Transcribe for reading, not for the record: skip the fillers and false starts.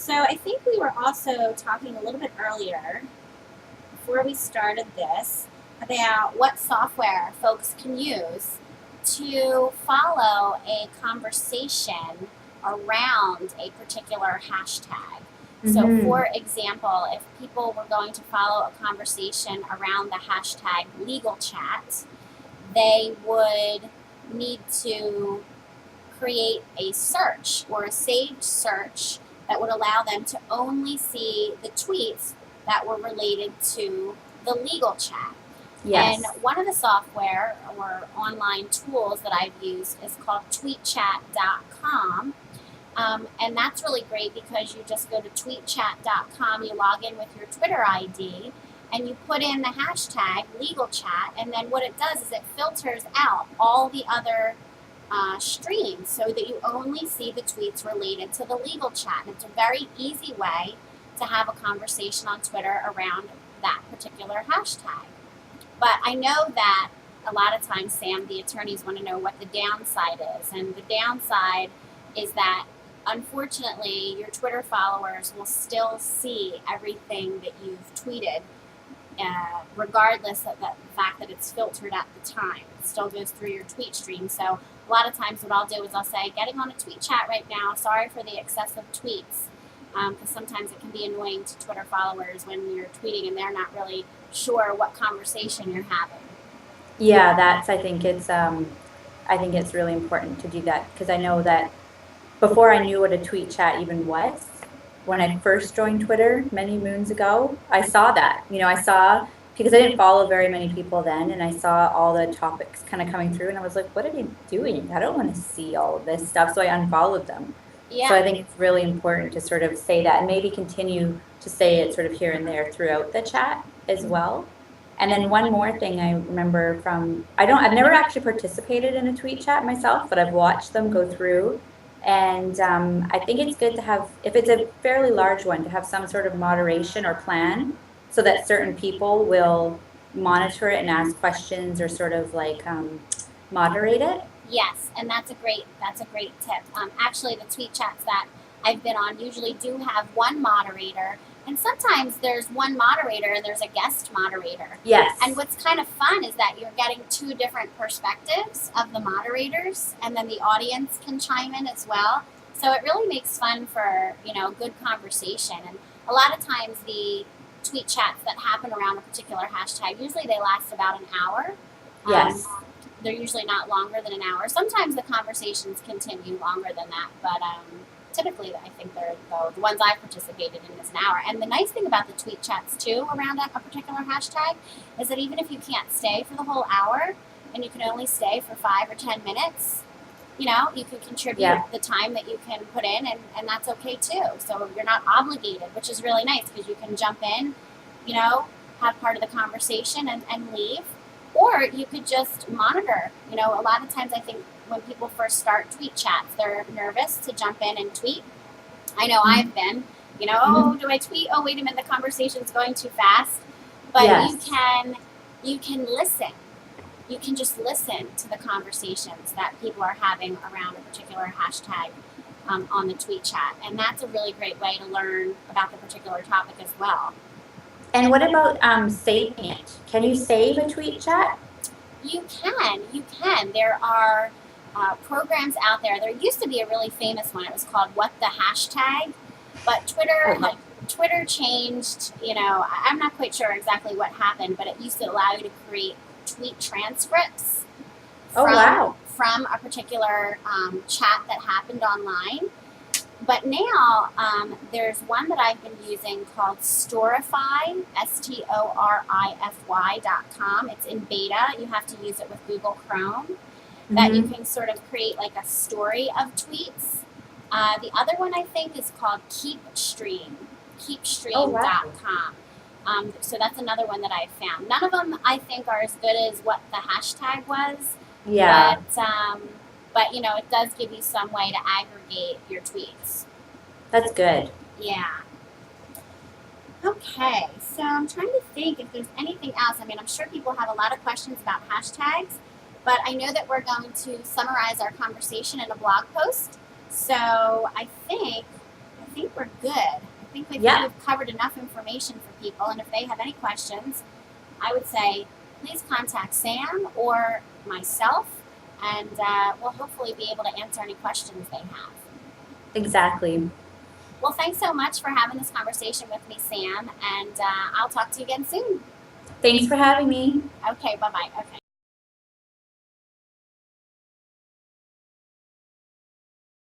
So I think we were also talking a little bit earlier, before we started this, about what software folks can use to follow a conversation around a particular hashtag. So, Mm-hmm. for example, if people were going to follow a conversation around the hashtag legal chat, they would need to create a search or a saved search that would allow them to only see the tweets that were related to the legal chat. And Yes. one of the software or online tools that I've used is called tweetchat.com. And that's really great because you just go to tweetchat.com, you log in with your Twitter ID, and you put in the hashtag legal chat. And then what it does is it filters out all the other streams so that you only see the tweets related to the legal chat. And it's a very easy way to have a conversation on Twitter around that particular hashtag. But I know that a lot of times, Sam, the attorneys want to know what the downside is. And the downside is that unfortunately, your Twitter followers will still see everything that you've tweeted, regardless of the fact that it's filtered at the time. It still goes through your tweet stream. So a lot of times, what I'll do is I'll say, getting on a tweet chat right now. Sorry for the excessive tweets, because sometimes it can be annoying to Twitter followers when you're tweeting and they're not really sure what conversation you're having. Yeah, I think it's really important to do that because I know that before I knew what a tweet chat even was, when I first joined Twitter many moons ago, I saw that. I saw because I didn't follow very many people then, and I saw all the topics kind of coming through, and I was like, what are they doing? I don't want to see all of this stuff. So I unfollowed them. So Yeah. I think it's really important to sort of say that and maybe continue to say it sort of here and there throughout the chat as well. And then one more thing I remember from, I've never actually participated in a tweet chat myself, but I've watched them go through. And I think it's good to have, if it's a fairly large one, to have some sort of moderation or plan so that certain people will monitor it and ask questions or sort of like moderate it. Yes, and that's a great tip. Actually, the tweet chats that I've been on usually do have one moderator, and sometimes there's one moderator and there's a guest moderator. And Yes. what's kind of fun is that you're getting two different perspectives of the moderators, and then the audience can chime in as well. So it really makes fun for good conversation. And a lot of times the tweet chats that happen around a particular hashtag usually they last about an hour. Um, Yes. they're usually not longer than an hour. Sometimes the conversations continue longer than that, but typically I think they're the ones I've participated in is an hour. And the nice thing about the tweet chats too around a particular hashtag is that even if you can't stay for the whole hour and you can only stay for 5 or 10 minutes, you can contribute Yeah. the time that you can put in, and that's okay too. So you're not obligated, which is really nice because you can jump in, you know, have part of the conversation and leave. Or you could just monitor. A lot of times I think when people first start tweet chats, they're nervous to jump in and tweet. I know I've Mhm. been, Mhm. oh, do I tweet? Oh, wait a minute, the conversation's going too fast. But Yes. you can listen. You can just listen to the conversations that people are having around a particular hashtag on the tweet chat. And that's a really great way to learn about the particular topic as well. And what about saving it? Can you save a tweet chat? You can. There are programs out there. There used to be a really famous one. It was called What the Hashtag, but Okay. Twitter changed. I'm not quite sure exactly what happened, but it used to allow you to create tweet transcripts Oh, wow. from a particular chat that happened online. But now there's one that I've been using called Storify, Storify.com. It's in beta. You have to use it with Google Chrome. That you Hmm. can sort of create like a story of tweets. The other one I think is called KeepStream, Oh, wow. keepstream.com. So that's another one that I've found. None of them I think are as good as what the hashtag was, Yeah, but it does give you some way to aggregate your tweets. that's good. Yeah. Okay, so I'm trying to think if there's anything else. I mean, I'm sure people have a lot of questions about hashtags, but I know that we're going to summarize our conversation in a blog post. So I think think we're good. I think we've covered enough information for people, and if they have any questions, I would say please contact Sam or myself, and we'll hopefully be able to answer any questions they have. Exactly. Well, thanks so much for having this conversation with me, Sam, and I'll talk to you again soon. Thanks for having me. Okay, bye-bye. Okay.